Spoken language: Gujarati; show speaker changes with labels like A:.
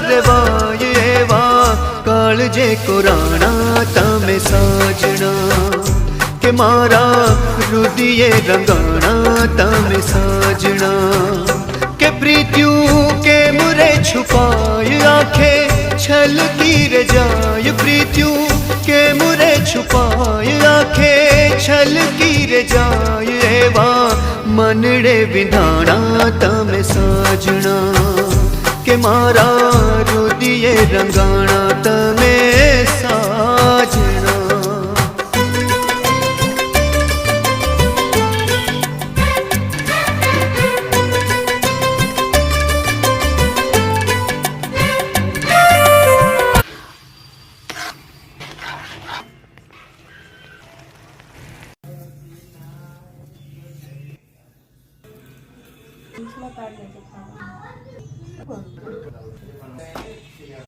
A: રેવાય એવા કાળજે કોરાણા તમે સાજણા કે મારા રુદિયે રંગાણા તમે સાજણા કે પ્રીત્યું કે મુરે છુપાય આંખે છલકી રે જાય પ્રીત્યું કે મુરે છુપાય આંખે છલકી રે જાય એવા મનડે વિંધાણા તમે સાજણા કે મારા રુદિયે રંગાણા તમે સાજણા
B: Terima kasih.